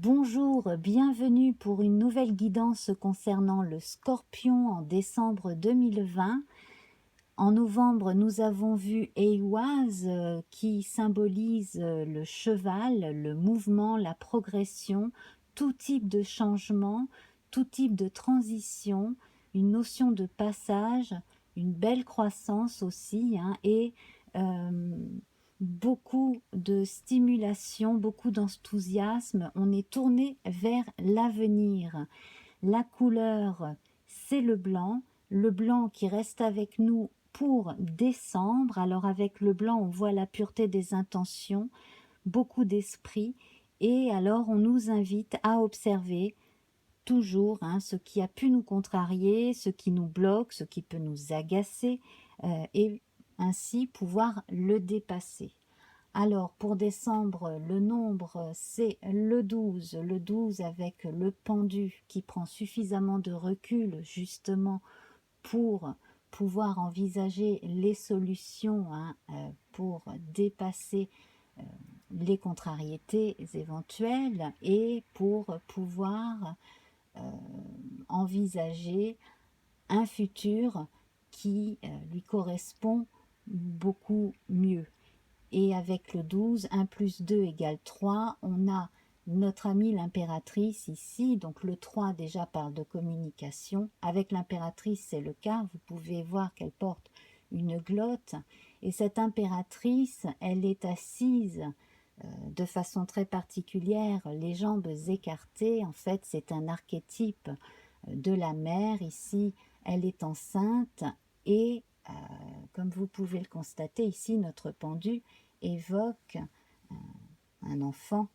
Bonjour, bienvenue pour une nouvelle guidance concernant le Scorpion en décembre 2020. En novembre, nous avons vu Ehwaz qui symbolise le cheval, le mouvement, la progression, tout type de changement, tout type de transition, une notion de passage, une belle croissance aussi, et euh, beaucoup de stimulation, beaucoup d'enthousiasme. On est tourné vers l'avenir. La couleur, c'est le blanc qui reste avec nous pour décembre. Alors avec le blanc, on voit la pureté des intentions, beaucoup d'esprit, et alors on nous invite à observer toujours ce qui a pu nous contrarier, ce qui nous bloque, ce qui peut nous agacer, et ainsi pouvoir le dépasser. Alors pour décembre, le nombre c'est le 12 avec le pendu qui prend suffisamment de recul justement pour pouvoir envisager les solutions pour dépasser euh, les contrariétés éventuelles et pour pouvoir euh, envisager un futur qui lui correspond beaucoup mieux. Et avec le 12, 1 plus 2 égale 3, on a notre amie l'impératrice ici, donc le 3 déjà parle de communication. Avec l'impératrice, c'est le cas, vous pouvez voir qu'elle porte une glotte. Et cette impératrice, elle est assise de façon très particulière, les jambes écartées. En fait, c'est un archétype de la mère. Ici, elle est enceinte et comme vous pouvez le constater ici, notre pendu évoque un enfant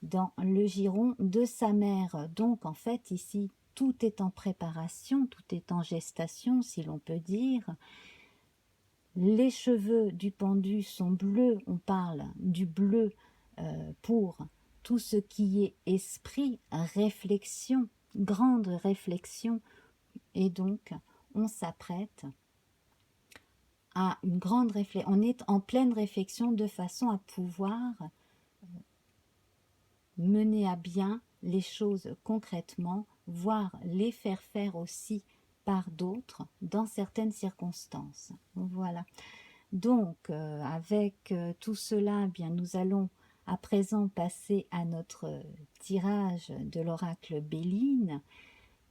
dans le giron de sa mère. Donc en fait ici, tout est en préparation, tout est en gestation, si l'on peut dire. Les cheveux du pendu sont bleus, on parle du bleu pour tout ce qui est esprit, réflexion, grande réflexion, et donc on s'apprête à une grande réflexion, on est en pleine réflexion de façon à pouvoir mener à bien les choses concrètement, voire les faire faire aussi par d'autres dans certaines circonstances. Voilà. Donc, avec tout cela, eh bien, nous allons à présent passer à notre tirage de l'oracle Béline.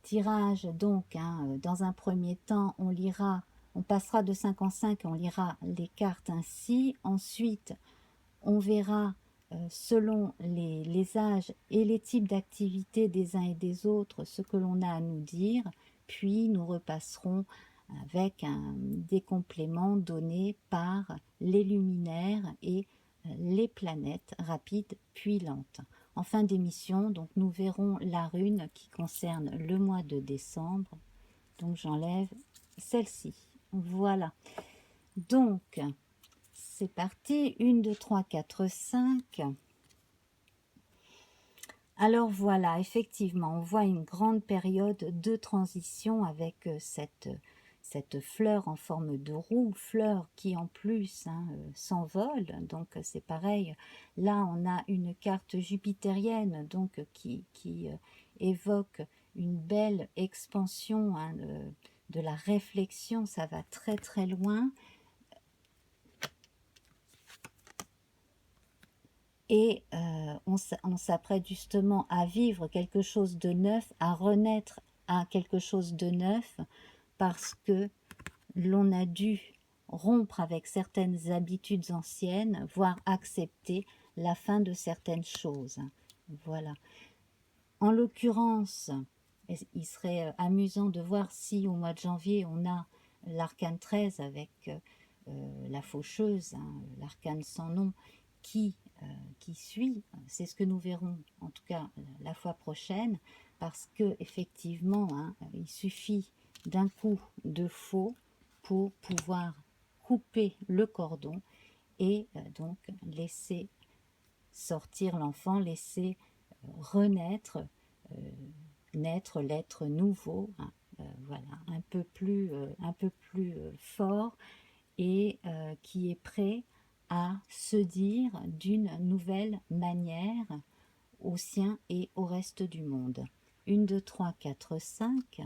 Tirage donc, dans un premier temps, on passera de 5 en 5 et on lira les cartes ainsi. Ensuite, on verra selon les âges et les types d'activités des uns et des autres ce que l'on a à nous dire, puis nous repasserons avec des compléments donnés par les luminaires et les planètes rapides puis lentes. En fin d'émission, donc nous verrons la rune qui concerne le mois de décembre. Donc j'enlève celle-ci. Voilà. Donc c'est parti, 1, 2, 3, 4, 5. Alors voilà, effectivement, on voit une grande période de transition avec cette fleur en forme de roue, fleur qui en plus s'envole, donc c'est pareil. Là, on a une carte jupitérienne donc qui évoque une belle expansion de la réflexion, ça va très très loin. Et on s'apprête justement à vivre quelque chose de neuf, à renaître à quelque chose de neuf, parce que l'on a dû rompre avec certaines habitudes anciennes, voire accepter la fin de certaines choses. Voilà. En l'occurrence, il serait amusant de voir si au mois de janvier, on a l'arcane 13 avec la faucheuse, l'arcane sans nom, qui, qui suit. C'est ce que nous verrons, en tout cas, la fois prochaine, parce que effectivement, il suffit d'un coup de faux pour pouvoir couper le cordon et donc laisser sortir l'enfant, laisser renaître, euh, naître l'être nouveau, voilà, un peu plus fort et qui est prêt à se dire d'une nouvelle manière aux siens et au reste du monde. 1, 2, 3, 4, 5.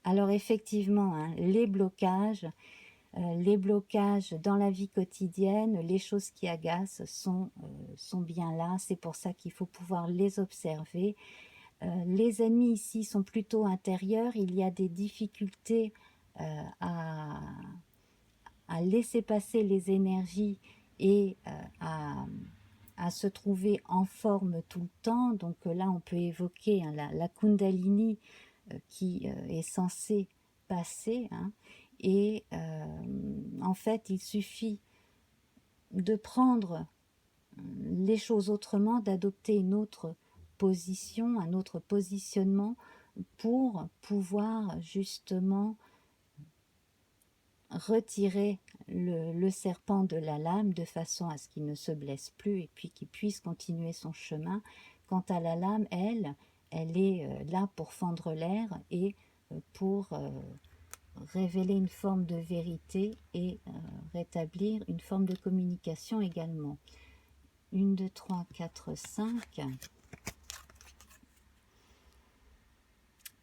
Alors effectivement, hein, les blocages dans la vie quotidienne, les choses qui agacent sont bien là. C'est pour ça qu'il faut pouvoir les observer. Les ennemis ici sont plutôt intérieurs. Il y a des difficultés à laisser passer les énergies et à se trouver en forme tout le temps. Donc là, on peut évoquer hein, la Kundalini qui est censée passer. Hein, et en fait, il suffit de prendre les choses autrement, d'adopter une autre position, un autre positionnement pour pouvoir justement retirer le serpent de la lame de façon à ce qu'il ne se blesse plus et puis qu'il puisse continuer son chemin. Quant à la lame, elle est là pour fendre l'air et pour révéler une forme de vérité et rétablir une forme de communication également. 1, 2, 3, 4, 5.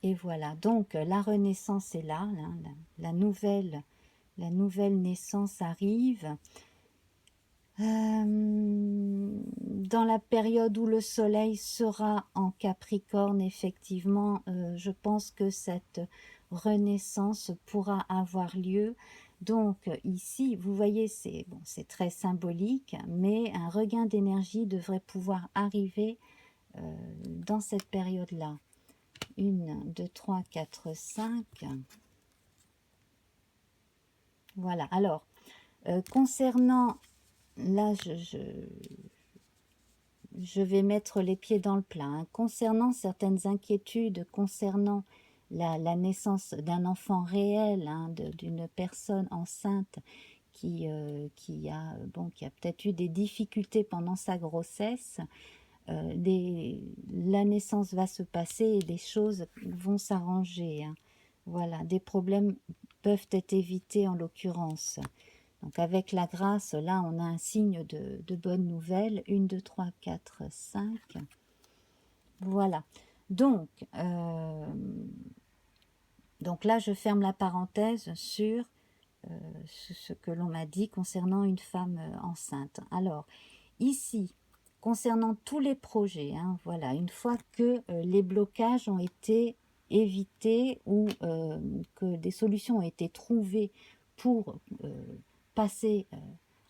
Et voilà, donc la renaissance est là, hein, la nouvelle naissance arrive. Dans la période où le soleil sera en Capricorne, effectivement, je pense que cette renaissance pourra avoir lieu. Donc ici, vous voyez, c'est bon, c'est très symbolique, mais un regain d'énergie devrait pouvoir arriver dans cette période-là. 1, 2, 3, 4, 5. Voilà, alors, concernant, là je vais mettre les pieds dans le plat, hein. Concernant certaines inquiétudes, concernant la naissance d'un enfant réel, hein, d'une personne enceinte qui a peut-être eu des difficultés pendant sa grossesse, la naissance va se passer et des choses vont s'arranger. Hein. Voilà, des problèmes peuvent être évités en l'occurrence. Donc avec la grâce, là on a un signe de bonne nouvelle. 1, 2, 3, 4, 5. Voilà. Donc là je ferme la parenthèse sur ce que l'on m'a dit concernant une femme enceinte. Alors ici, concernant tous les projets, hein, voilà, une fois que les blocages ont été évités ou que des solutions ont été trouvées pour passer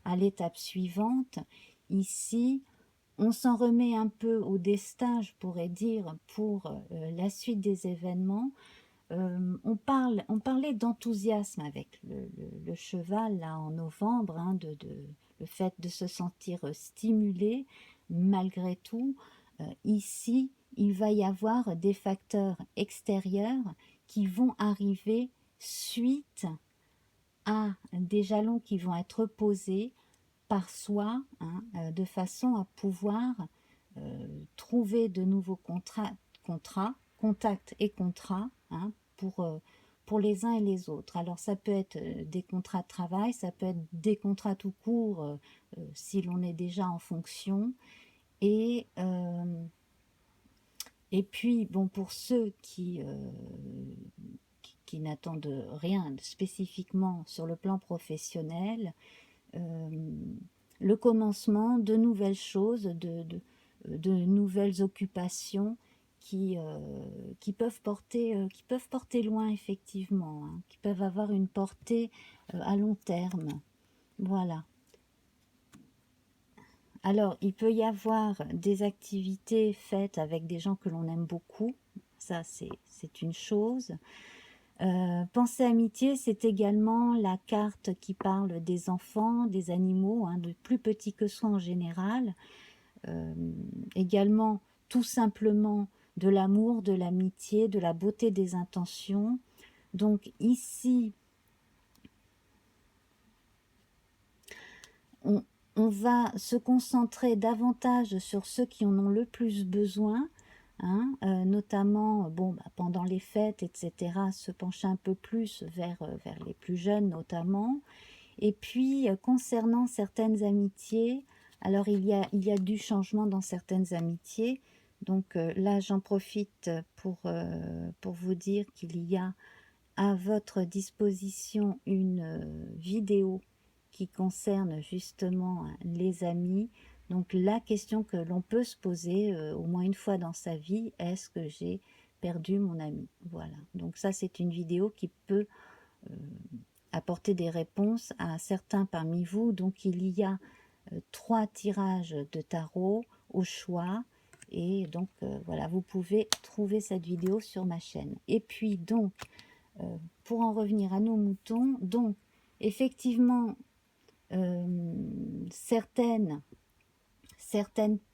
à l'étape suivante, ici, on s'en remet un peu au destin, je pourrais dire, pour la suite des événements. On parlait d'enthousiasme avec le cheval là en novembre, hein, le fait de se sentir stimulé malgré tout. Ici, il va y avoir des facteurs extérieurs qui vont arriver suite à des jalons qui vont être posés par soi, hein, de façon à pouvoir trouver de nouveaux contacts et contrats, hein, pour les uns et les autres. Alors ça peut être des contrats de travail, ça peut être des contrats tout court si l'on est déjà en fonction. Et puis, bon, pour ceux qui n'attendent rien spécifiquement sur le plan professionnel, le commencement de nouvelles choses, de nouvelles occupations qui peuvent porter loin effectivement, hein, qui peuvent avoir une portée à long terme. Voilà. Alors, il peut y avoir des activités faites avec des gens que l'on aime beaucoup, ça c'est une chose. Pensée amitié, c'est également la carte qui parle des enfants, des animaux, hein, de plus petits que soi en général. Également, tout simplement, de l'amour, de l'amitié, de la beauté des intentions. Donc ici, on va se concentrer davantage sur ceux qui en ont le plus besoin, hein, notamment pendant les fêtes, etc., se pencher un peu plus vers les plus jeunes notamment. Et puis, concernant certaines amitiés, alors il y a du changement dans certaines amitiés. Donc là, j'en profite pour vous dire qu'il y a à votre disposition une vidéo qui concerne justement les amis. Donc la question que l'on peut se poser au moins une fois dans sa vie, est-ce que j'ai perdu mon ami? Voilà, donc ça c'est une vidéo qui peut apporter des réponses à certains parmi vous. Donc il y a 3 tirages de tarot au choix. Et donc voilà, vous pouvez trouver cette vidéo sur ma chaîne. Et puis donc, pour en revenir à nos moutons, donc effectivement, certaines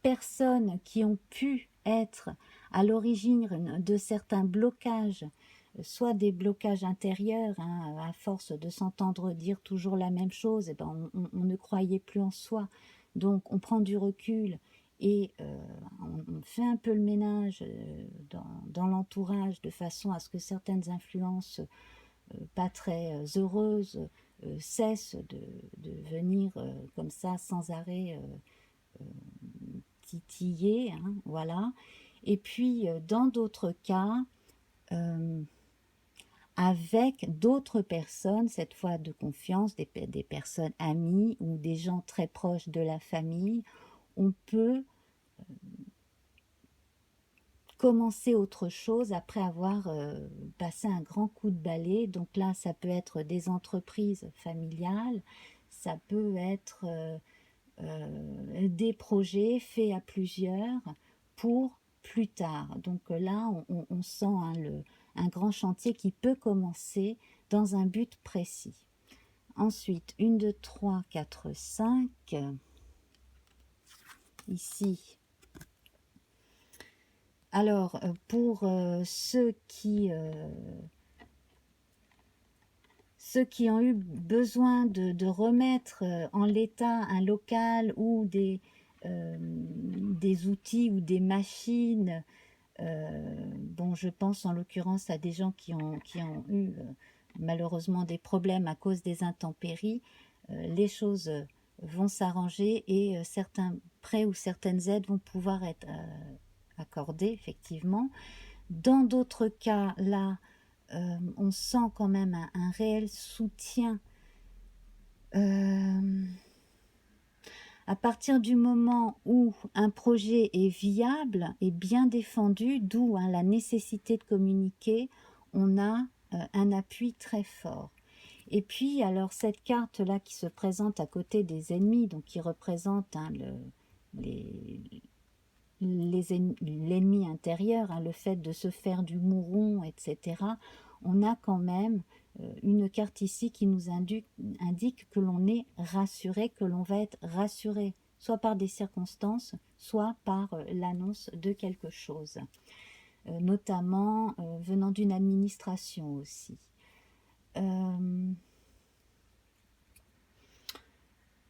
personnes qui ont pu être à l'origine de certains blocages, soit des blocages intérieurs, hein, à force de s'entendre dire toujours la même chose, et ben on ne croyait plus en soi, donc on prend du recul et on fait un peu le ménage dans l'entourage de façon à ce que certaines influences pas très heureuses cessent de venir comme ça sans arrêt titiller, hein, voilà. Et puis dans d'autres cas, avec d'autres personnes, cette fois de confiance, des personnes amies ou des gens très proches de la famille, on peut commencer autre chose après avoir passé un grand coup de balai. Donc là, ça peut être des entreprises familiales, ça peut être des projets faits à plusieurs pour plus tard. Donc là, on sent hein, un grand chantier qui peut commencer dans un but précis. Ensuite, 1, 2, 3, 4, 5. Ici. Alors, pour ceux qui ont eu besoin de remettre en l'état un local ou des outils ou des machines, bon, je pense en l'occurrence à des gens qui ont eu malheureusement des problèmes à cause des intempéries, les choses vont s'arranger et certains prêts ou certaines aides vont pouvoir être accordées, effectivement. Dans d'autres cas, là, on sent quand même un réel soutien à partir du moment où un projet est viable et bien défendu, d'où hein, la nécessité de communiquer, on a un appui très fort. Et puis, alors, cette carte-là qui se présente à côté des ennemis, donc qui représente hein, l'ennemi intérieur, hein, le fait de se faire du mouron, etc., on a quand même une carte ici qui nous indique que l'on est rassuré, que l'on va être rassuré, soit par des circonstances, soit par l'annonce de quelque chose, notamment venant d'une administration aussi.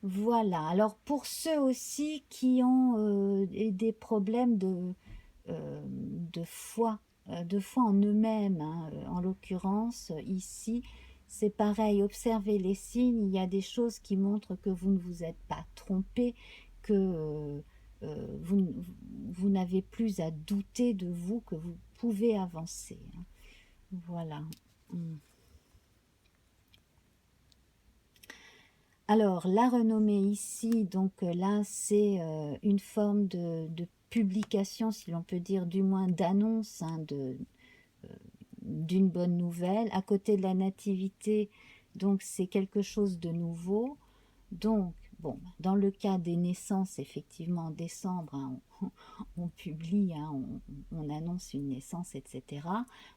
Voilà, alors pour ceux aussi qui ont des problèmes de foi en eux-mêmes, hein, en l'occurrence ici, c'est pareil, observez les signes, il y a des choses qui montrent que vous ne vous êtes pas trompé, que vous n'avez plus à douter de vous, que vous pouvez avancer. Hein. Voilà. Alors, la renommée ici, donc là, c'est une forme de publication, si l'on peut dire, du moins d'annonce hein, d'une bonne nouvelle. À côté de la nativité, donc c'est quelque chose de nouveau. Donc, bon, dans le cas des naissances, effectivement, en décembre, hein, on publie, hein, on annonce une naissance, etc.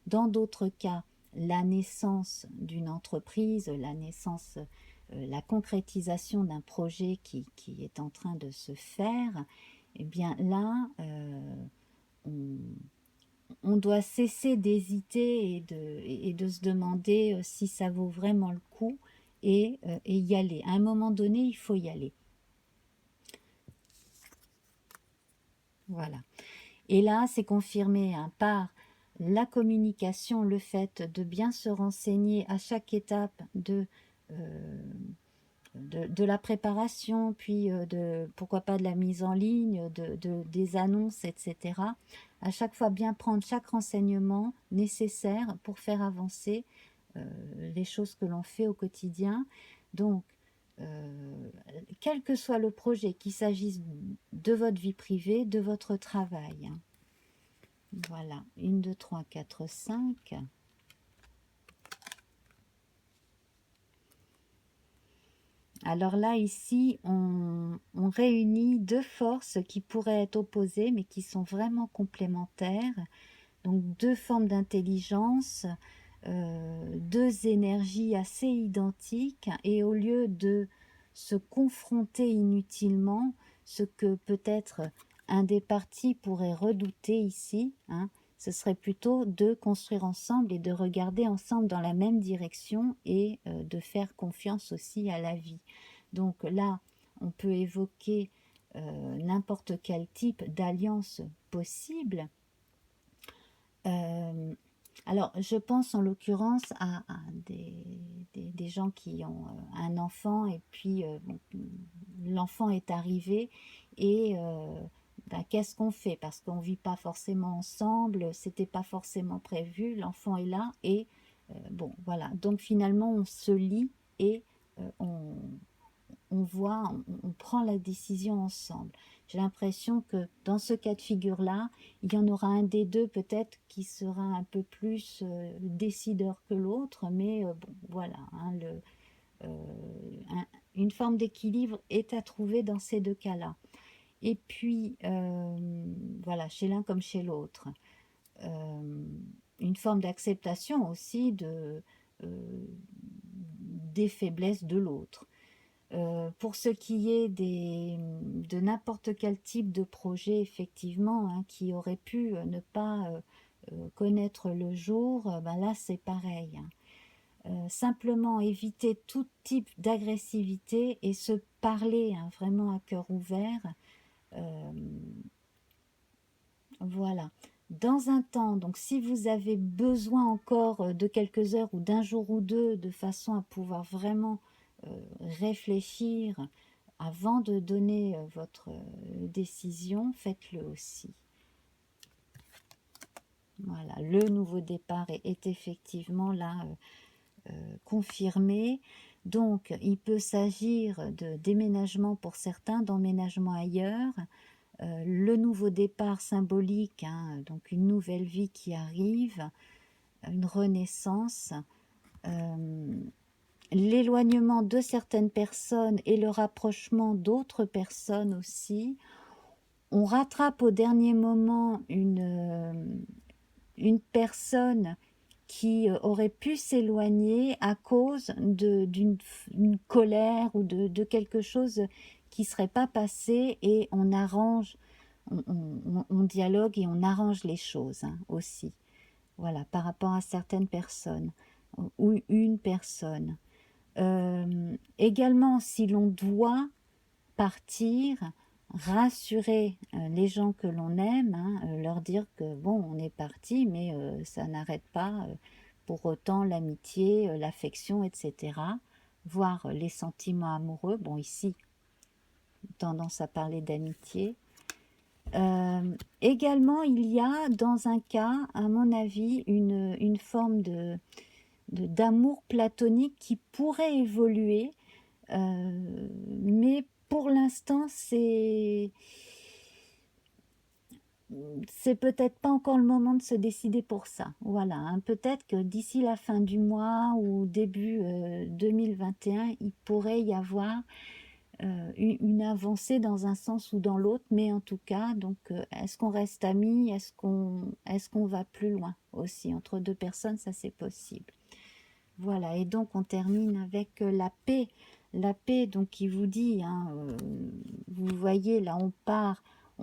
Dans d'autres cas, la naissance d'une entreprise, la naissance la concrétisation d'un projet qui est en train de se faire, eh bien là, on doit cesser d'hésiter et de se demander si ça vaut vraiment le coup et y aller. À un moment donné, il faut y aller. Voilà. Et là, c'est confirmé hein, par la communication, le fait de bien se renseigner à chaque étape de de la préparation, puis pourquoi pas de la mise en ligne, des annonces, etc. À chaque fois, bien prendre chaque renseignement nécessaire pour faire avancer les choses que l'on fait au quotidien. Donc, quel que soit le projet, qu'il s'agisse de votre vie privée, de votre travail. Voilà, 1, 2, 3, 4, 5. Alors là, ici, on réunit deux forces qui pourraient être opposées, mais qui sont vraiment complémentaires. Donc, deux formes d'intelligence, deux énergies assez identiques, et au lieu de se confronter inutilement, ce que peut-être un des partis pourrait redouter ici, hein, ce serait plutôt de construire ensemble et de regarder ensemble dans la même direction et de faire confiance aussi à la vie. Donc là, on peut évoquer n'importe quel type d'alliance possible. Alors, je pense en l'occurrence à des gens qui ont un enfant et puis bon, l'enfant est arrivé et ben, qu'est-ce qu'on fait? Parce qu'on ne vit pas forcément ensemble, c'était pas forcément prévu, l'enfant est là et bon, voilà. Donc finalement, on se lie et on voit, on prend la décision ensemble. J'ai l'impression que dans ce cas de figure-là, il y en aura un des deux peut-être qui sera un peu plus décideur que l'autre, mais bon, voilà, hein, une forme d'équilibre est à trouver dans ces deux cas-là. Et puis, voilà, chez l'un comme chez l'autre. Une forme d'acceptation aussi des faiblesses de l'autre. Pour ce qui est de n'importe quel type de projet, effectivement, hein, qui aurait pu ne pas connaître le jour, ben là c'est pareil. Hein. Simplement éviter tout type d'agressivité et se parler hein, vraiment à cœur ouvert. Euh, voilà. Dans un temps, donc si vous avez besoin encore de quelques heures ou d'un jour ou deux, de façon à pouvoir vraiment réfléchir avant de donner votre décision, faites-le aussi. Voilà, le nouveau départ est effectivement là confirmé. Donc, il peut s'agir de déménagement pour certains, d'emménagement ailleurs. Le nouveau départ symbolique, hein, donc une nouvelle vie qui arrive, une renaissance. L'éloignement de certaines personnes et le rapprochement d'autres personnes aussi. On rattrape au dernier moment une personne qui aurait pu s'éloigner à cause d'une colère ou de quelque chose qui ne serait pas passé et on arrange, on dialogue et on arrange les choses hein, aussi. Voilà, par rapport à certaines personnes ou une personne. Également, si l'on doit partir, rassurer les gens que l'on aime, hein, leur dire que bon, on est parti, mais ça n'arrête pas pour autant l'amitié, l'affection, etc. Voir les sentiments amoureux. Bon, ici, tendance à parler d'amitié. Également, il y a dans un cas, à mon avis, une forme d'amour platonique qui pourrait évoluer, mais pour l'instant, c'est peut-être pas encore le moment de se décider pour ça. Voilà, hein. Peut-être que d'ici la fin du mois ou début 2021, il pourrait y avoir une avancée dans un sens ou dans l'autre, mais en tout cas, donc, est-ce qu'on reste amis? Est-ce qu'on va plus loin aussi? Entre deux personnes, ça c'est possible. Voilà, et donc on termine avec la paix. La paix, donc, qui vous dit, hein, vous voyez, là, on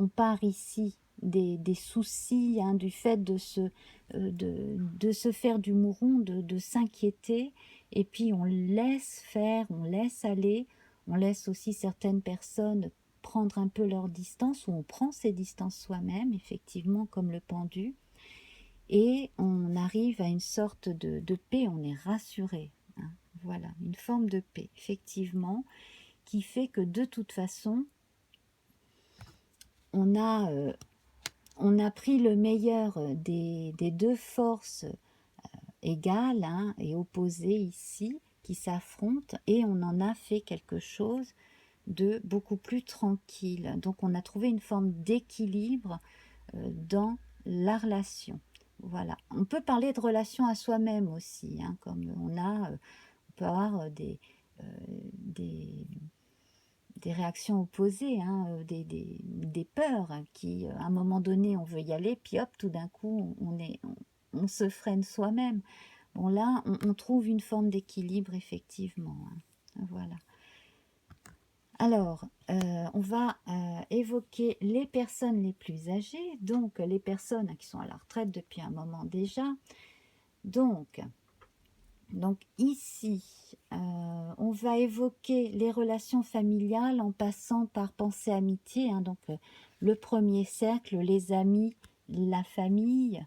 part ici des soucis, hein, du fait de se faire du mouron, de s'inquiéter, et puis on laisse faire, on laisse aller, on laisse aussi certaines personnes prendre un peu leur distance, ou on prend ses distances soi-même, effectivement, comme le pendu, et on arrive à une sorte de paix, on est rassuré. Hein, Voilà, une forme de paix, effectivement, qui fait que de toute façon, on a pris le meilleur des deux forces égales hein, et opposées ici, qui s'affrontent, et on en a fait quelque chose de beaucoup plus tranquille. Donc on a trouvé une forme d'équilibre dans la relation. Voilà. On peut parler de relation à soi-même aussi, hein, comme on peut avoir des, des réactions opposées, hein, des peurs qui, à un moment donné, on veut y aller, puis hop, tout d'un coup, on se freine soi-même. Bon, là, on trouve une forme d'équilibre, effectivement. Hein. Voilà. Alors, on va évoquer les personnes les plus âgées, donc les personnes qui sont à la retraite depuis un moment déjà. Donc ici, on va évoquer les relations familiales en passant par pensée amitié. Hein, donc le premier cercle, les amis, la famille.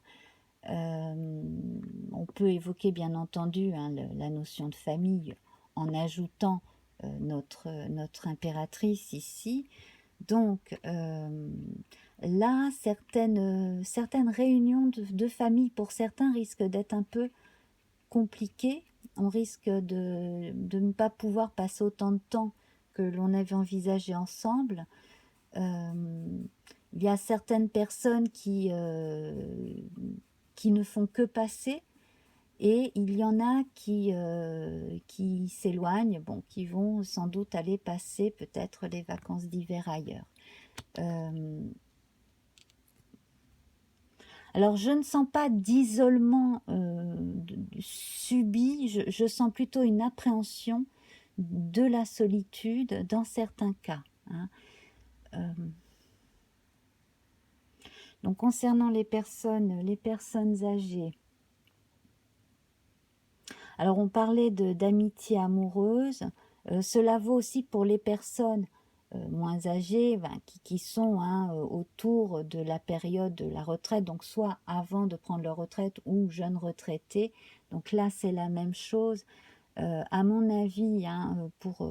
On peut évoquer bien entendu hein, la notion de famille en ajoutant notre impératrice ici. Donc là, certaines réunions de famille pour certains risquent d'être un peu compliquées. On risque de ne pas pouvoir passer autant de temps que l'on avait envisagé ensemble. Il y a certaines personnes qui ne font que passer, et il y en a qui s'éloignent, bon, qui vont sans doute aller passer peut-être les vacances d'hiver ailleurs. Alors je ne sens pas d'isolement subi, je sens plutôt une appréhension de la solitude dans certains cas. Hein. Donc concernant les personnes âgées, alors on parlait d'amitié amoureuse, cela vaut aussi pour les personnes moins âgées, ben, qui sont hein, autour de la période de la retraite, donc soit avant de prendre leur retraite ou jeunes retraités. Donc là c'est la même chose. À mon avis, hein, pour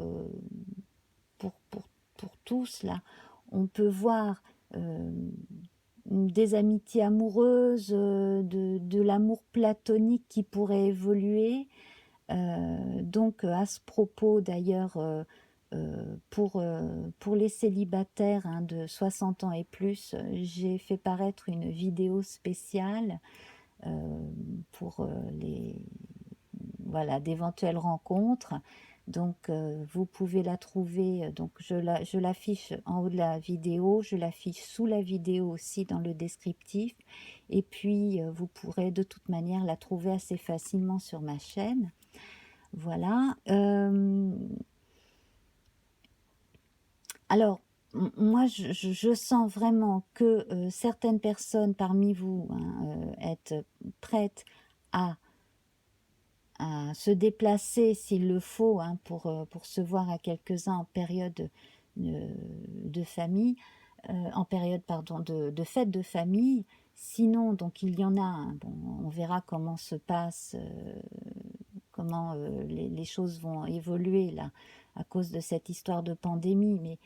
tous, là, on peut voir des amitiés amoureuses, de l'amour platonique qui pourrait évoluer. Donc à ce propos d'ailleurs, pour les célibataires hein, de 60 ans et plus, j'ai fait paraître une vidéo spéciale pour voilà, d'éventuelles rencontres. Donc vous pouvez la trouver, donc je l'affiche en haut de la vidéo, je l'affiche sous la vidéo aussi dans le descriptif, et puis vous pourrez de toute manière la trouver assez facilement sur ma chaîne. Voilà. Alors, moi, je sens vraiment que certaines personnes parmi vous hein, être prêtes à se déplacer s'il le faut hein, pour se voir à quelques-uns en période de famille, en période pardon, de fête de famille. Sinon, donc il y en a, hein, bon, on verra comment se passe, comment les choses vont évoluer là à cause de cette histoire de pandémie, mais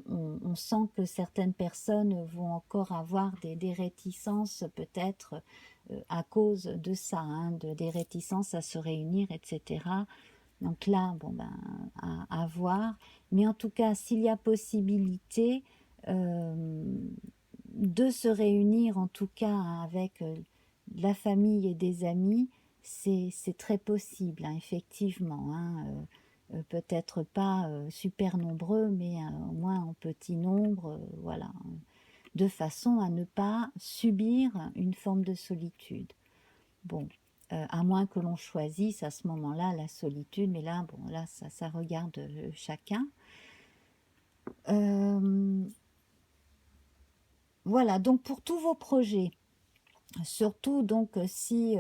on sent que certaines personnes vont encore avoir des réticences peut-être à cause de ça, hein, des réticences à se réunir, etc. Donc là, bon ben, à voir. Mais en tout cas, s'il y a possibilité de se réunir, en tout cas avec la famille et des amis, c'est très possible, hein, effectivement. Hein, peut-être pas super nombreux, mais au moins en petit nombre, voilà, de façon à ne pas subir une forme de solitude. Bon, à moins que l'on choisisse à ce moment-là la solitude, mais là, bon, là, ça regarde chacun. Voilà, donc pour tous vos projets, surtout donc si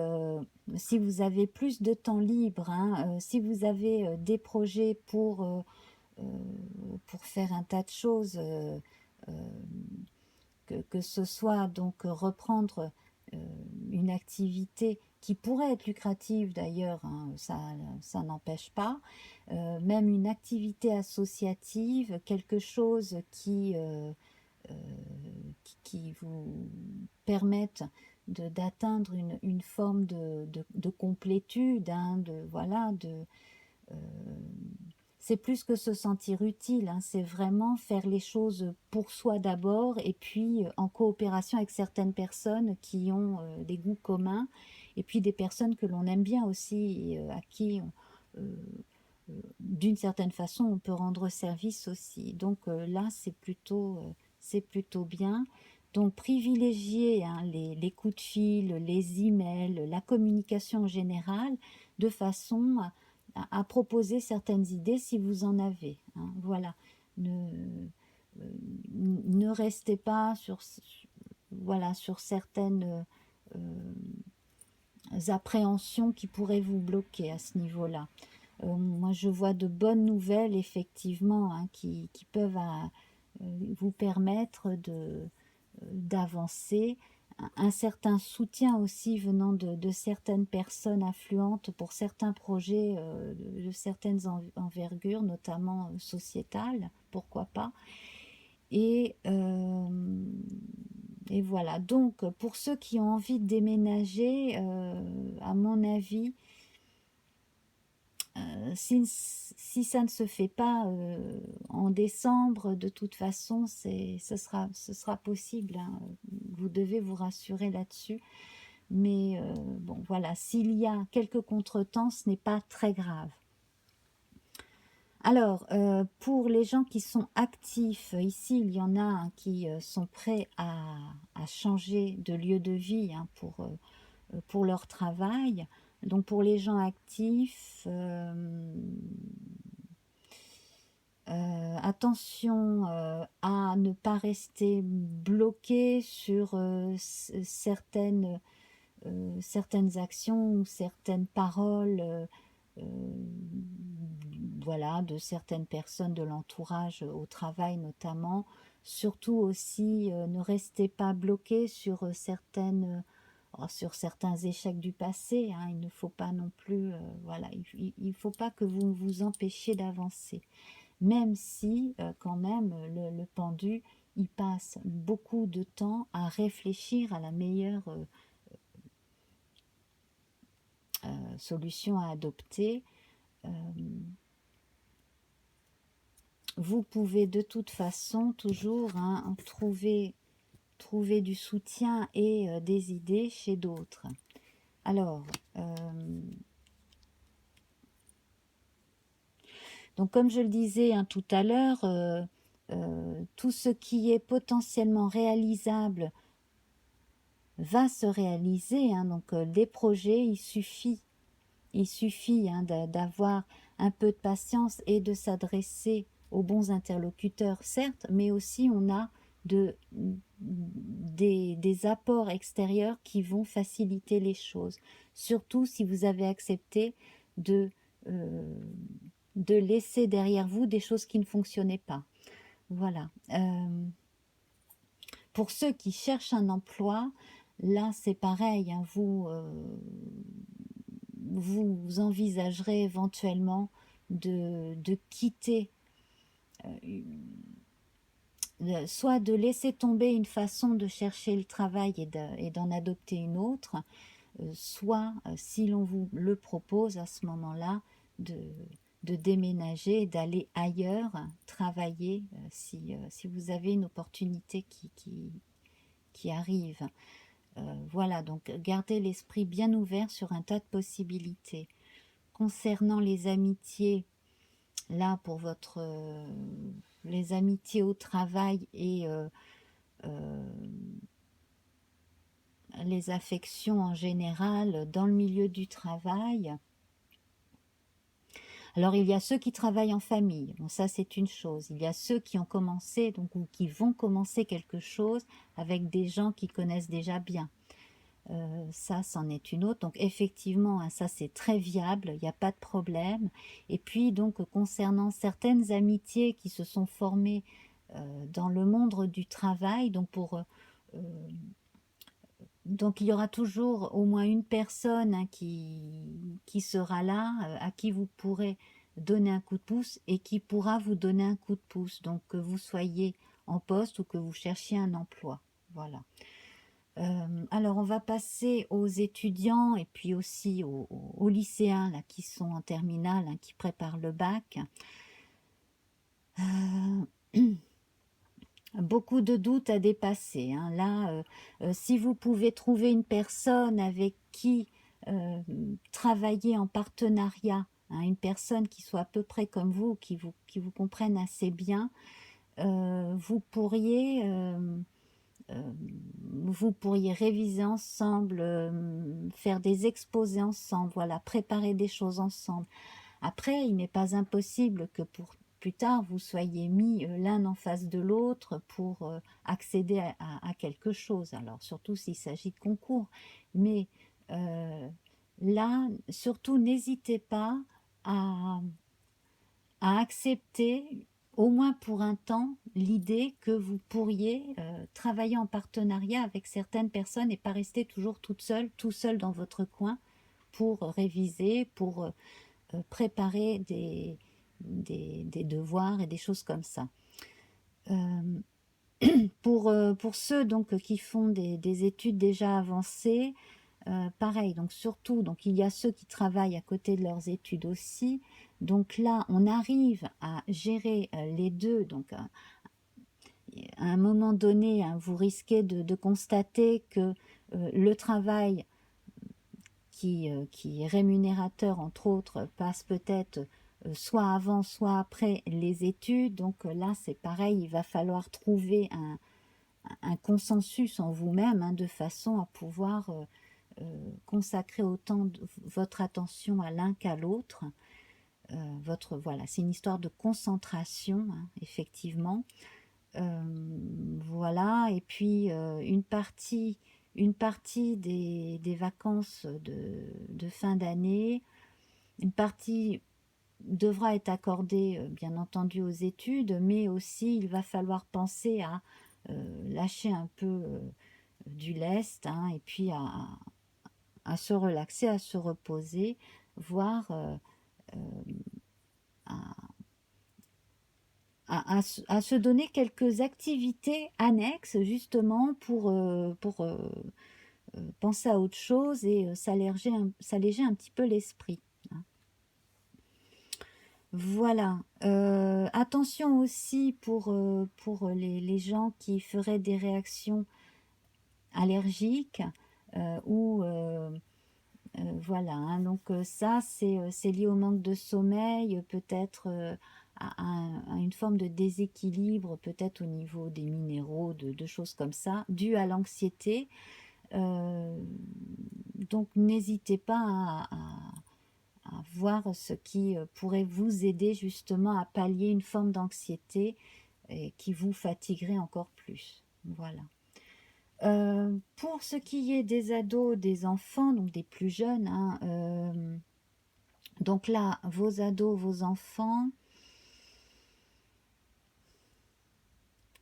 vous avez plus de temps libre, hein, si vous avez des projets pour faire un tas de choses, que ce soit donc reprendre une activité qui pourrait être lucrative d'ailleurs, hein, ça n'empêche pas, même une activité associative, quelque chose euh, qui vous permette d'atteindre une forme de complétude, hein, voilà, euh, c'est plus que se sentir utile, hein, c'est vraiment faire les choses pour soi d'abord et puis en coopération avec certaines personnes qui ont des goûts communs et puis des personnes que l'on aime bien aussi et à qui euh, d'une certaine façon on peut rendre service aussi. Donc là c'est plutôt bien. Donc privilégier, hein, les coups de fil, les emails, la communication en général de façon à proposer certaines idées si vous en avez, hein. Voilà, ne restez pas voilà, sur certaines appréhensions qui pourraient vous bloquer à ce niveau-là. Moi, je vois de bonnes nouvelles, effectivement, hein, qui peuvent vous permettre d'avancer. Un certain soutien aussi venant de certaines personnes influentes pour certains projets de certaines envergures, notamment sociétales, pourquoi pas. Et voilà, donc pour ceux qui ont envie de déménager, à mon avis, si ça ne se fait pas en décembre, de toute façon, ce sera possible, hein. Vous devez vous rassurer là-dessus. Mais bon, voilà, s'il y a quelques contretemps, ce n'est pas très grave. Alors, pour les gens qui sont actifs, ici, il y en a, hein, qui sont prêts à changer de lieu de vie, hein, pour leur travail. Donc, pour les gens actifs, attention à ne pas rester bloqué sur certaines actions ou certaines paroles, voilà, de certaines personnes de l'entourage au travail notamment. Surtout aussi, ne restez pas bloqué sur sur certains échecs du passé, hein. Il ne faut pas non plus, voilà, il ne faut pas que vous vous empêchiez d'avancer. Même si, quand même, le pendu, il passe beaucoup de temps à réfléchir à la meilleure solution à adopter. Vous pouvez de toute façon toujours, hein, trouver du soutien et des idées chez d'autres. Alors, donc comme je le disais, hein, tout à l'heure, tout ce qui est potentiellement réalisable va se réaliser, hein. Donc des projets, il suffit, hein, d'avoir un peu de patience et de s'adresser aux bons interlocuteurs, certes, mais aussi on a des apports extérieurs qui vont faciliter les choses. Surtout si vous avez accepté de, euh, de laisser derrière vous des choses qui ne fonctionnaient pas. Voilà. Pour ceux qui cherchent un emploi, là c'est pareil, hein, vous envisagerez éventuellement de quitter, soit de laisser tomber une façon de chercher le travail et d'en adopter une autre, soit, si l'on vous le propose à ce moment-là, de déménager, d'aller ailleurs, travailler, si vous avez une opportunité qui arrive. Voilà, donc gardez l'esprit bien ouvert sur un tas de possibilités. Concernant les amitiés, là pour les amitiés au travail et les affections en général dans le milieu du travail. Alors il y a ceux qui travaillent en famille, bon ça c'est une chose. Il y a ceux qui ont commencé donc ou qui vont commencer quelque chose avec des gens qui connaissent déjà bien. Ça c'en est une autre, donc effectivement, hein, ça c'est très viable, il n'y a pas de problème. Et puis donc concernant certaines amitiés qui se sont formées dans le monde du travail, donc Donc il y aura toujours au moins une personne hein, qui sera là, à qui vous pourrez donner un coup de pouce et qui pourra vous donner un coup de pouce. Donc que vous soyez en poste ou que vous cherchiez un emploi. Voilà. Alors on va passer aux étudiants et puis aussi aux lycéens là, qui sont en terminale, hein, qui préparent le bac. Beaucoup de doutes à dépasser. Hein. Là, si vous pouvez trouver une personne avec qui travailler en partenariat, hein, une personne qui soit à peu près comme vous, qui vous comprenne assez bien, vous pourriez réviser ensemble, faire des exposés ensemble, voilà, préparer des choses ensemble. Après, il n'est pas impossible que pour plus tard, vous soyez mis l'un en face de l'autre pour accéder à quelque chose. Alors, surtout s'il s'agit de concours. Mais là, surtout, n'hésitez pas à, à accepter, au moins pour un temps, l'idée que vous pourriez travailler en partenariat avec certaines personnes et pas rester toujours toute seule, tout seul dans votre coin pour réviser, pour préparer des devoirs et des choses comme ça. Pour ceux donc qui font des études déjà avancées, pareil, donc surtout, donc il y a ceux qui travaillent à côté de leurs études aussi. Donc là, on arrive à gérer les deux. Donc à un moment donné, hein, vous risquez de constater que le travail qui est rémunérateur, entre autres, passe peut-être soit avant, soit après les études. Donc là, c'est pareil, il va falloir trouver un consensus en vous-même, hein, de façon à pouvoir consacrer autant de votre attention à l'un qu'à l'autre. Voilà, c'est une histoire de concentration, hein, effectivement. Voilà, et puis une partie des vacances de fin d'année, une partie devra être accordée, bien entendu, aux études, mais aussi il va falloir penser à lâcher un peu du lest, hein, et puis à se relaxer, à se reposer, voire à, à se donner quelques activités annexes justement pour penser à autre chose et s'alléger un petit peu l'esprit. Hein. Voilà. Attention aussi pour les gens qui feraient des réactions allergiques ou voilà, hein, donc ça, c'est lié au manque de sommeil, peut-être à une forme de déséquilibre, peut-être au niveau des minéraux, de choses comme ça, dû à l'anxiété. Euh, donc n'hésitez pas à voir ce qui pourrait vous aider justement à pallier une forme d'anxiété qui vous fatiguerait encore plus. Voilà. Pour ce qui est des ados, des enfants, donc des plus jeunes, hein, donc là, vos ados, vos enfants,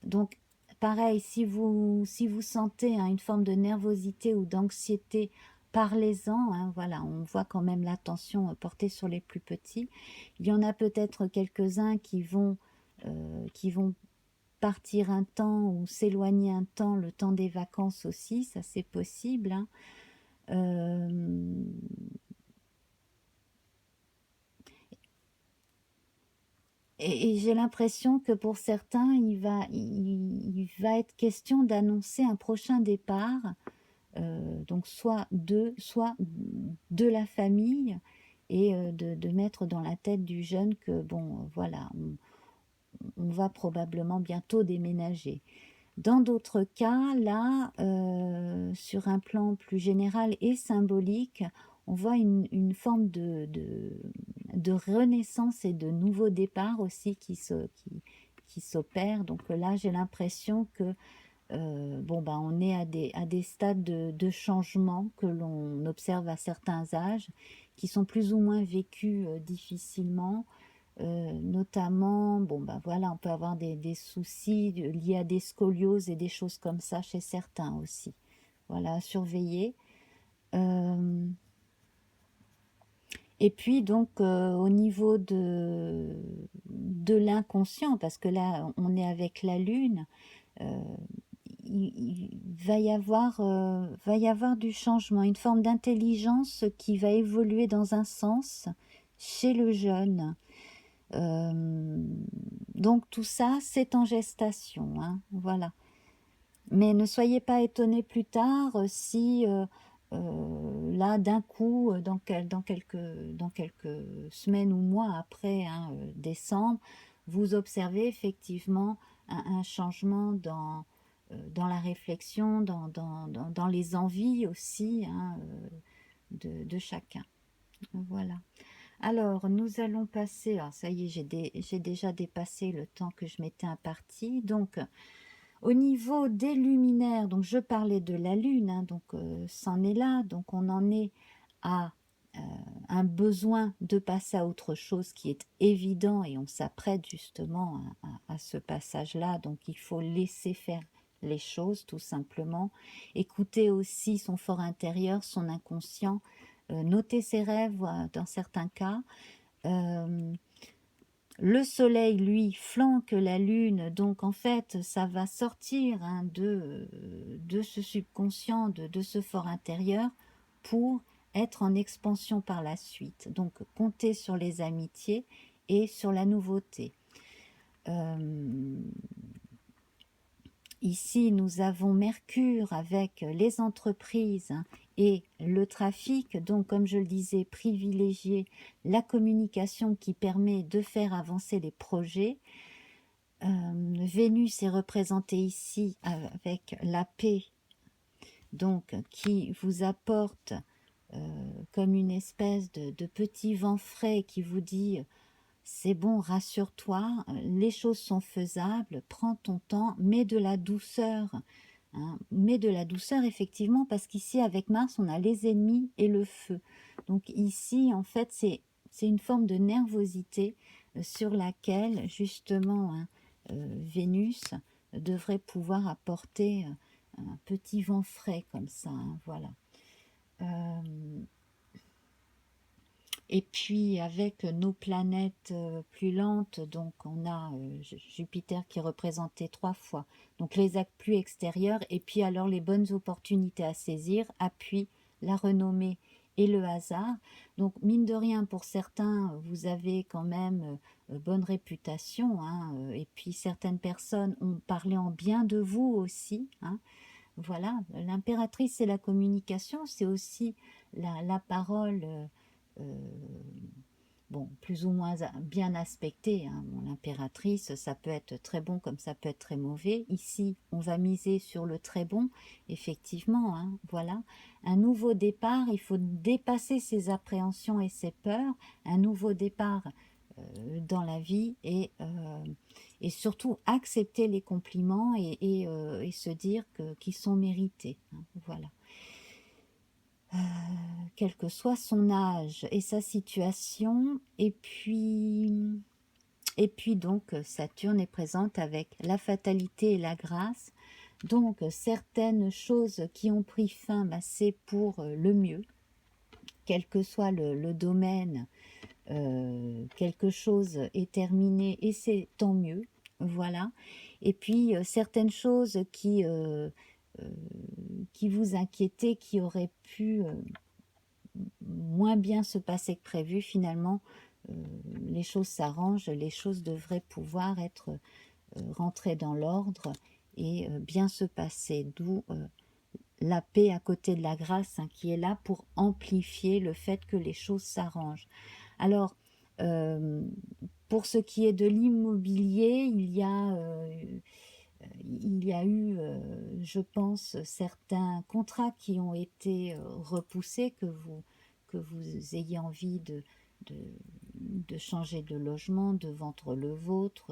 donc pareil, si vous sentez hein, une forme de nervosité ou d'anxiété, parlez-en, hein, voilà, on voit quand même l'attention portée sur les plus petits. Il y en a peut-être quelques-uns qui vont partir un temps ou s'éloigner un temps, le temps des vacances aussi, ça c'est possible. Hein. Euh, et j'ai l'impression que pour certains, il va être question d'annoncer un prochain départ, donc soit de la famille, et de mettre dans la tête du jeune que, bon, voilà, on va probablement bientôt déménager. Dans d'autres cas, là, sur un plan plus général et symbolique, on voit une forme de renaissance et de nouveau départ aussi qui s'opère. Donc là, j'ai l'impression que bon, ben, on est à des stades de changement que l'on observe à certains âges, qui sont plus ou moins vécus difficilement. Notamment, bon ben voilà, on peut avoir des soucis liés à des scolioses et des choses comme ça chez certains aussi. voilà, à surveiller. Et puis donc au niveau de l'inconscient, parce que là on est avec la lune, euh, il va y avoir du changement, une forme d'intelligence qui va évoluer dans un sens chez le jeune. Euh, donc tout ça, c'est en gestation, hein, voilà. Mais ne soyez pas étonnés plus tard si là, d'un coup, dans quelques semaines ou mois après, hein, décembre, vous observez effectivement un changement dans la réflexion, dans les envies aussi, hein, de chacun. Voilà. Alors, nous allons passer, alors ça y est, j'ai déjà dépassé le temps que je m'étais imparti, donc au niveau des luminaires, donc je parlais de la Lune, hein, donc c'en est là, donc on en est à euh, un besoin de passer à autre chose qui est évident et on s'apprête justement à ce passage-là, donc il faut laisser faire les choses tout simplement, écouter aussi son fort intérieur, son inconscient, noter ses rêves dans certains cas. Euh, le soleil, lui, flanque la lune, donc en fait, ça va sortir hein, de ce subconscient, de ce fort intérieur, pour être en expansion par la suite. Donc, comptez sur les amitiés et sur la nouveauté. Euh, Ici, nous avons Mercure avec les entreprises hein, et le trafic, donc comme je le disais, privilégier la communication qui permet de faire avancer les projets. Vénus est représentée ici avec la paix, donc qui vous apporte comme une espèce de petit vent frais qui vous dit c'est bon, rassure-toi, les choses sont faisables, prends ton temps, mets de la douceur. Hein, mets de la douceur effectivement parce qu'ici avec Mars on a les ennemis et le feu. Donc ici en fait c'est une forme de nervosité sur laquelle justement hein, Vénus devrait pouvoir apporter un petit vent frais comme ça. Hein, voilà. Euh, et puis avec nos planètes plus lentes, donc on a Jupiter qui est représenté 3 fois. Donc les actes plus extérieurs et puis alors les bonnes opportunités à saisir, appui, la renommée et le hasard. Donc mine de rien pour certains, vous avez quand même bonne réputation hein, et puis certaines personnes ont parlé en bien de vous aussi. Hein. Voilà, l'impératrice c'est la communication, c'est aussi la parole. Euh, bon, plus ou moins bien aspectée. Hein. Bon, l'impératrice, ça peut être très bon comme ça peut être très mauvais. Ici, on va miser sur le très bon, effectivement. Hein, voilà. Un nouveau départ, il faut dépasser ses appréhensions et ses peurs. Un nouveau départ dans la vie et surtout accepter les compliments et se dire qu'ils sont mérités. Hein, voilà. Quel que soit son âge et sa situation. Et puis donc Saturne est présente avec la fatalité et la grâce. Donc certaines choses qui ont pris fin, bah, c'est pour le mieux, quel que soit le domaine. Quelque chose est terminé et c'est tant mieux. Voilà. Et puis certaines choses qui vous inquiétaient, qui auraient pu moins bien se passer que prévu, finalement, euh, les choses s'arrangent, les choses devraient pouvoir être rentrées dans l'ordre et bien se passer. D'où la paix à côté de la grâce hein, qui est là pour amplifier le fait que les choses s'arrangent. Alors, euh, pour ce qui est de l'immobilier, il y a eu, je pense, certains contrats qui ont été repoussés, que vous ayez envie de, de changer de logement, de vendre le vôtre,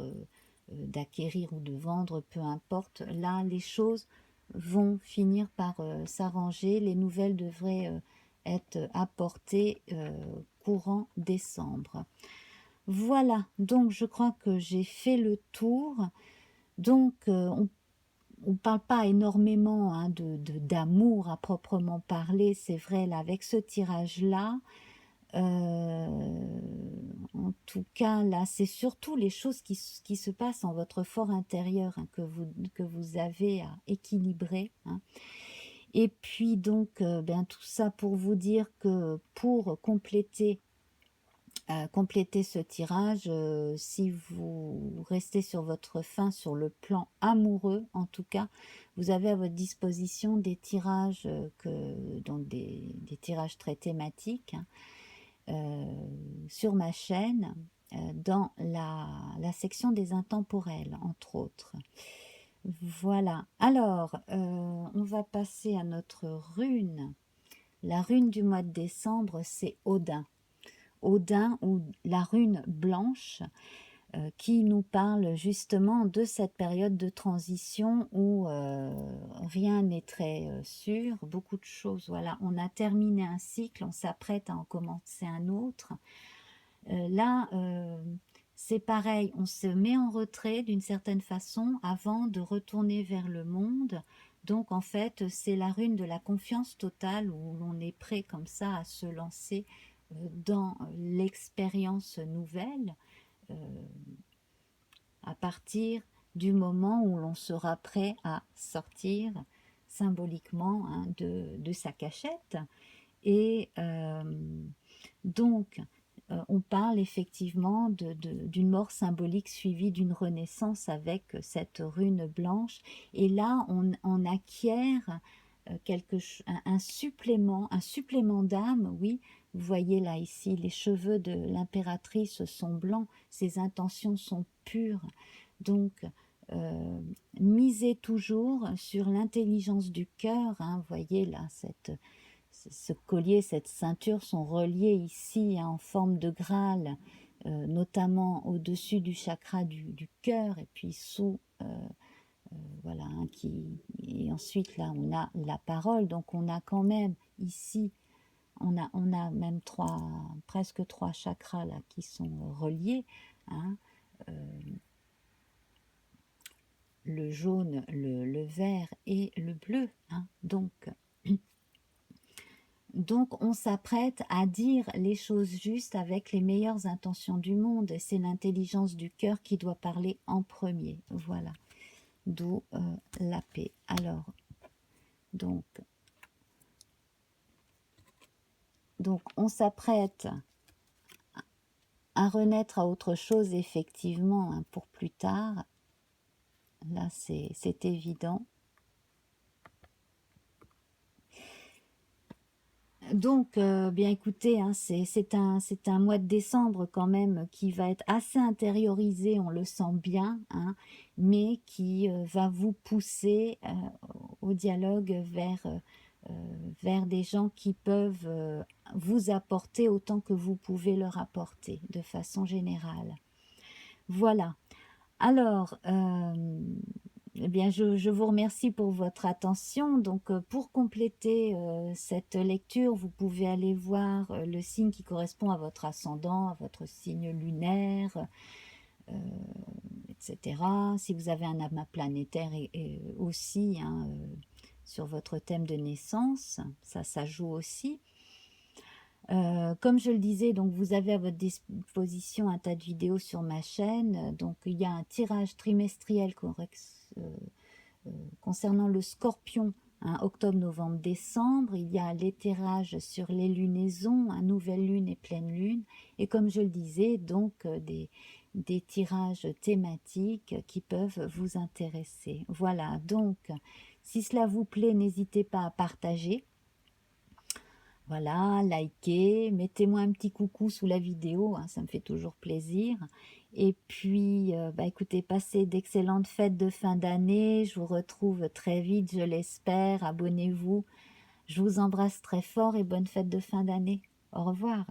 d'acquérir ou de vendre, peu importe. Là, les choses vont finir par s'arranger. Les nouvelles devraient être apportées courant décembre. Voilà, donc je crois que j'ai fait le tour. Donc, on ne parle pas énormément hein, d'amour à proprement parler, c'est vrai, là, avec ce tirage-là. En tout cas, là, c'est surtout les choses qui se passent en votre fort intérieur hein, que vous avez à équilibrer. Hein. Et puis donc, ben, tout ça pour vous dire que pour compléter ce tirage, si vous restez sur votre fin sur le plan amoureux, en tout cas, vous avez à votre disposition des tirages, donc des tirages très thématiques hein, sur ma chaîne, dans la section des intemporels, entre autres. Voilà, alors on va passer à notre rune. La rune du mois de décembre, c'est Odin. Odin ou la rune blanche qui nous parle justement de cette période de transition où rien n'est très sûr, beaucoup de choses, voilà, on a terminé un cycle, on s'apprête à en commencer un autre. Là, c'est pareil, on se met en retrait d'une certaine façon avant de retourner vers le monde. Donc en fait, c'est la rune de la confiance totale où l'on est prêt comme ça à se lancer dans l'expérience nouvelle à partir du moment où l'on sera prêt à sortir symboliquement hein, de sa cachette. Et donc, on parle effectivement d'une mort symbolique suivie d'une renaissance avec cette rune blanche. Et là, on acquiert un supplément d'âme, oui. Vous voyez là, ici, les cheveux de l'impératrice sont blancs, ses intentions sont pures. Donc, misez toujours sur l'intelligence du cœur. Hein, vous voyez là, ce collier, cette ceinture sont reliés ici hein, en forme de Graal, notamment au-dessus du chakra du cœur et puis sous, voilà, hein, et ensuite là on a la parole, donc on a quand même ici, on a même presque trois chakras là qui sont reliés, hein, le jaune, le vert et le bleu, hein, donc on s'apprête à dire les choses justes avec les meilleures intentions du monde. C'est l'intelligence du cœur qui doit parler en premier. Voilà. D'où la paix. Alors, donc on s'apprête à renaître à autre chose, effectivement, hein, pour plus tard. Là, c'est évident. Donc, bien écoutez, hein, c'est un mois de décembre quand même qui va être assez intériorisé, on le sent bien, hein, mais qui va vous pousser au dialogue vers des gens qui peuvent vous apporter autant que vous pouvez leur apporter, de façon générale. Voilà. Alors, eh bien, je vous remercie pour votre attention. Donc, pour compléter cette lecture, vous pouvez aller voir le signe qui correspond à votre ascendant, à votre signe lunaire, etc. Si vous avez un amas planétaire et aussi hein, sur votre thème de naissance, ça joue aussi. Comme je le disais, donc vous avez à votre disposition un tas de vidéos sur ma chaîne. Donc il y a un tirage trimestriel concernant le Scorpion, hein, octobre, novembre, décembre. Il y a les tirages sur les lunaisons, hein, nouvelle lune et pleine lune. Et comme je le disais, donc des tirages thématiques qui peuvent vous intéresser. Voilà, donc si cela vous plaît, n'hésitez pas à partager. Voilà, likez, mettez-moi un petit coucou sous la vidéo, hein, ça me fait toujours plaisir. Et puis, bah écoutez, passez d'excellentes fêtes de fin d'année. Je vous retrouve très vite, je l'espère. Abonnez-vous. Je vous embrasse très fort et bonne fête de fin d'année. Au revoir.